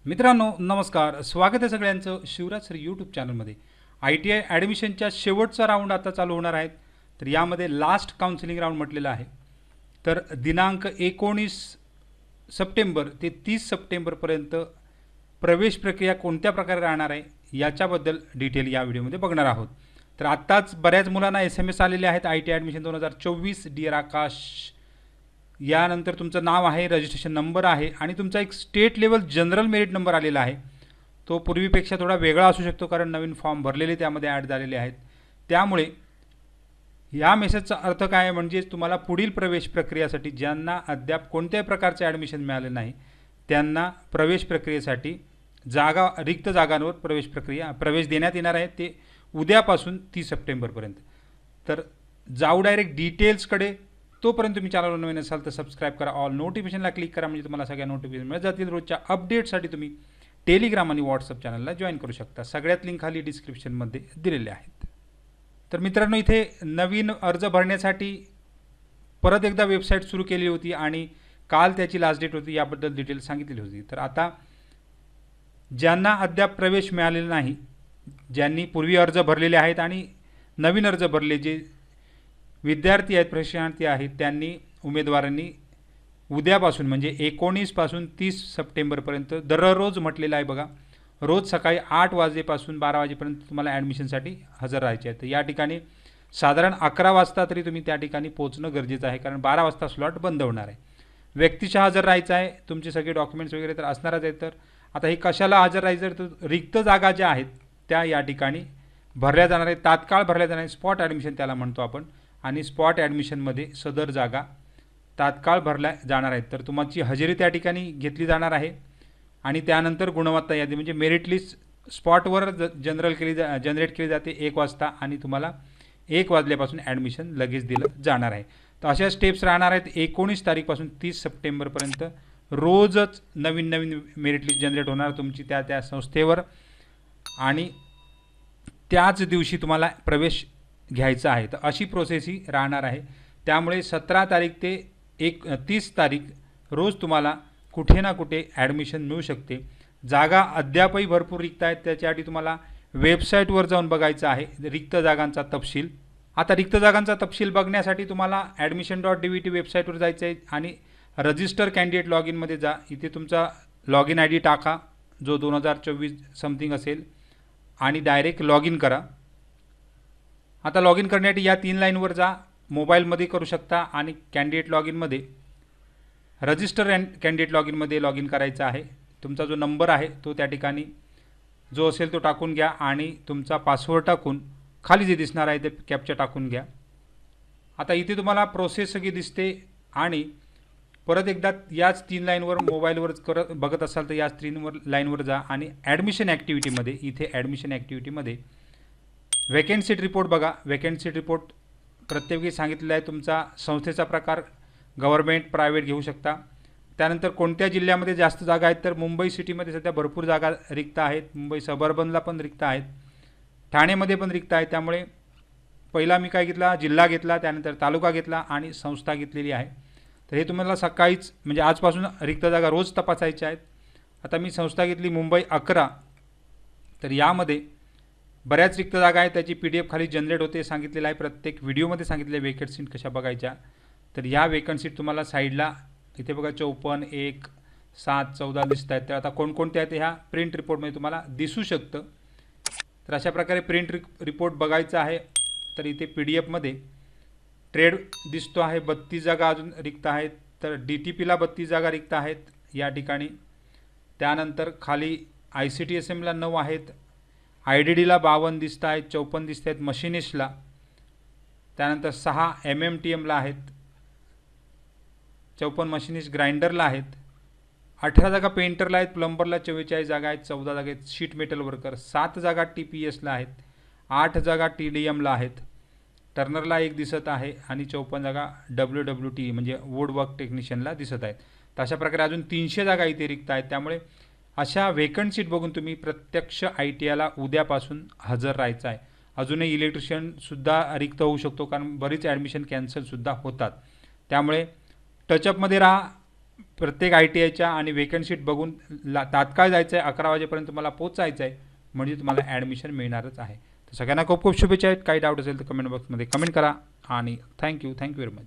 मित्रांनो नमस्कार, स्वागत आहे सगळ्यांचं शिवराज सर यूट्यूब चॅनलमध्ये. ITI ॲडमिशनच्या शेवटचा राऊंड आता चालू होणार आहेत. तर यामध्ये लास्ट काउन्सिलिंग राऊंड म्हटलेला आहे. तर दिनांक 19 सप्टेंबर ते 30 सप्टेंबरपर्यंत प्रवेश प्रक्रिया कोणत्या प्रकारे राहणार आहे याच्याबद्दल डिटेल या व्हिडिओमध्ये बघणार आहोत. तर आत्ताच बऱ्याच मुलांना SMS आलेले आहेत. ITI ॲडमिशन 2024 डिअर आकाश, यानंतर तुमचं नाव आहे, रजिस्ट्रेशन नंबर आहे आणि तुमचा एक state level general merit number आलेला आहे. तो पूर्वीपेक्षा थोडा वेगळा असू शकतो कारण नवीन फॉर्म भरलेले त्यामध्ये ॲड झालेले आहेत. त्यामुळे या मेसेजचा अर्थ काय आहे, म्हणजे तुम्हाला पुढील प्रवेश प्रक्रियेसाठी ज्यांना अद्याप कोणत्याही प्रकारचे ॲडमिशन मिळाले नाही त्यांना प्रवेश प्रक्रियेसाठी रिक्त जागांवर प्रवेश देण्यात येणार आहे. ते उद्यापासून 30 सप्टेंबरपर्यंत. तर जाऊ डायरेक्ट डिटेल्सकडे. तोपर्यंत तुम्ही चॅनलवर नवीन असाल तर सबस्क्राईब करा, ऑल नोटिफिकेशनला क्लिक करा, म्हणजे तुम्हाला सगळ्या नोटिफिकेशन मिळत जातील. रोजच्या अपडेटसाठी तुम्ही टेलिग्राम आणि व्हॉट्सअप चॅनलला जॉईन करू शकता. सगळ्यात लिंक खाली डिस्क्रिप्शनमध्ये दिलेले आहेत. तर मित्रांनो, इथे नवीन अर्ज भरण्यासाठी परत एकदा वेबसाईट सुरू केली होती आणि काल त्याची लास्ट डेट होती, याबद्दल डिटेल सांगितलेली होती. तर आता ज्यांना अद्याप प्रवेश मिळालेला नाही, ज्यांनी पूर्वी अर्ज भरलेले आहेत आणि नवीन अर्ज भरले, जे विद्यार्थी आहेत, प्रशिक्षणार्थी आहेत, त्यांनी उमेदवारांनी उद्यापासून म्हणजे 19 पासून 30 सप्टेंबरपर्यंत दररोज म्हटलेलं आहे बघा, रोज सकाळी 8 वाजेपासून 12 वाजेपर्यंत तुम्हाला ॲडमिशनसाठी हजर राहायचे आहे. तर या ठिकाणी साधारण 11 वाजता तरी तुम्ही त्या ठिकाणी पोहोचणं गरजेचं आहे, कारण 12 वाजता स्लॉट बंद होणार आहे. व्यक्तिशः हजर राहायचं आहे, तुमचे सगळे डॉक्युमेंट्स वगैरे तर असणारच आहेत. तर आता हे कशाला हजर राहायचं, तर रिक्त जागा ज्या आहेत त्या या ठिकाणी भरल्या जाणार आहेत, तात्काळ भरल्या जाणार आहेत. स्पॉट ॲडमिशन त्याला म्हणतो आपण. आणि स्पॉट ॲडमिशनमध्ये सदर जागा तात्काळ भरल्या जाणार आहेत. तर तुमची हजेरी त्या ठिकाणी घेतली जाणार आहे आणि त्यानंतर गुणवत्ता यादी म्हणजे मेरिट लिस्ट स्पॉटवर जनरेट केली जाते 1 वाजता आणि तुम्हाला 1 वाजल्यापासून ॲडमिशन लगेच दिलं जाणार आहे. तर अशा स्टेप्स राहणार आहेत. 19 तारीखपासून 30 सप्टेंबरपर्यंत रोजच नवीन मेरिट लिस्ट जनरेट होणार तुमची त्या संस्थेवर आणि त्याच दिवशी तुम्हाला प्रवेश घ्यायचा आहे. तर अशी प्रोसेस ही राहणार आहे. त्यामुळे 17 तारीख ते 30 तारीख रोज तुम्हाला कुठे ना कुठे ॲडमिशन मिळू शकते. जागा अद्यापही भरपूर रिक्त आहेत. त्याच्यासाठी तुम्हाला वेबसाईटवर जाऊन बघायचं आहे रिक्त जागांचा तपशील. आता रिक्त जागांचा तपशील बघण्यासाठी तुम्हाला admission.dvt वेबसाईटवर जायचं आहे आणि रजिस्टर कॅन्डिडेट लॉग इनमध्ये जा. इथे तुमचा लॉग इन ID टाका जो 2024 समथिंग असेल आणि डायरेक्ट लॉग इन करा. आता लॉग इन करण्यासाठी या 3 लाईनवर जा. मोबाईलमध्ये करू शकता आणि कॅन्डिडेट लॉग इनमध्ये रजिस्टर कॅन्डिडेट लॉग इनमध्ये लॉग इन करायचं आहे. तुमचा जो नंबर आहे तो त्या ठिकाणी जो असेल तो टाकून घ्या आणि तुमचा पासवर्ड टाकून खाली जे दिसणार आहे ते कॅप्चा टाकून घ्या. आता इथे तुम्हाला प्रोसेस सगळी दिसते आणि परत एकदा याच 3 लाईनवर मोबाईलवर बघत असाल तर याच 3 लाईनवर जा आणि ॲडमिशन ॲक्टिव्हिटीमध्ये इथे ॲडमिशन ॲक्टिव्हिटीमध्ये वॅकन्सी रिपोर्ट बघा. वॅकन्सी रिपोर्ट प्रत्येकी सांगितलेला आहे. तुमचा संस्थेचा प्रकार गव्हर्नमेंट प्रायव्हेट घेऊ शकता. त्यानंतर कोणत्या जिल्ह्यामध्ये जास्त जागा आहेत, तर मुंबई सिटीमध्ये सध्या भरपूर जागा रिक्त आहेत. मुंबई सबअर्बनला पण रिक्त आहेत, ठाणेमध्ये पण रिक्त आहेत. त्यामुळे पहिला मी काय घेतला, जिल्हा घेतला, त्यानंतर तालुका घेतला आणि संस्था घेतलेली आहे. तर हे तुम्हाला सकाळीच म्हणजे आजपासून रिक्त जागा रोज तपासायच्या आहेत. आता मी संस्था घेतली मुंबई 11. तर यामध्ये बऱ्याच रिक्त जागा आहेत. त्याची PDF खाली जनरेट होते, सांगितलेलं आहे. प्रत्येक व्हिडिओमध्ये सांगितले वेकन्सी कशा बघायच्या. तर ह्या वेकन्सी तुम्हाला साईडला इथे बघा 54, 1, 7, 14 दिसत आहेत. तर आता कोणकोणत्या आहेत ह्या प्रिंट रिपोर्टमध्ये तुम्हाला दिसू शकतं. तर अशा प्रकारे प्रिंट रिपोर्ट बघायचा आहे. तर इथे PDF ट्रेड दिसतो आहे. 32 जागा अजून रिक्त आहेत. तर DTPला 32 जागा रिक्त आहेत या ठिकाणी. त्यानंतर खाली ICTSMला 9 आहेत. IDDला 52 दिसत आहेत, 54 दिसत आहेत मशिनिस्टला. त्यानंतर 6 MMTMला आहेत, 54 मशिनिस्ट ग्राइंडरला आहेत. 18 जागा पेंटरला आहेत. प्लंबरला 44 जागा आहेत. 14 जागा आहेत शीट मेटल वर्कर. 7 जागा TPSला आहेत. 8 जागा TDMला आहेत. टर्नरला 1 दिसत आहे आणि 54 जागा WWT म्हणजे वुडवर्क टेक्निशियनला दिसत आहेत. तर अशा प्रकारे अजून 300 जागा इथे रिक्त आहेत. त्यामुळे अशा वेकंट सीट बघून तुम्ही प्रत्यक्ष ITIला उद्यापासून हजर राहायचं आहे. अजूनही इलेक्ट्रिशियनसुद्धा रिक्त होऊ शकतो, कारण बरीच ॲडमिशन कॅन्सलसुद्धा होतात. त्यामुळे टचअपमध्ये राहा. प्रत्येक ITIच्या आणि वेकन्सीट बघून तात्काळ जायचं आहे, 11 वाजेपर्यंत तुम्हाला पोचायचं आहे, म्हणजे तुम्हाला ॲडमिशन मिळणारच आहे. तर सगळ्यांना खूप खूप शुभेच्छा आहेत. काही डाऊट असेल तर कमेंट बॉक्समध्ये कमेंट करा आणि थँक्यू व्हेरी मच.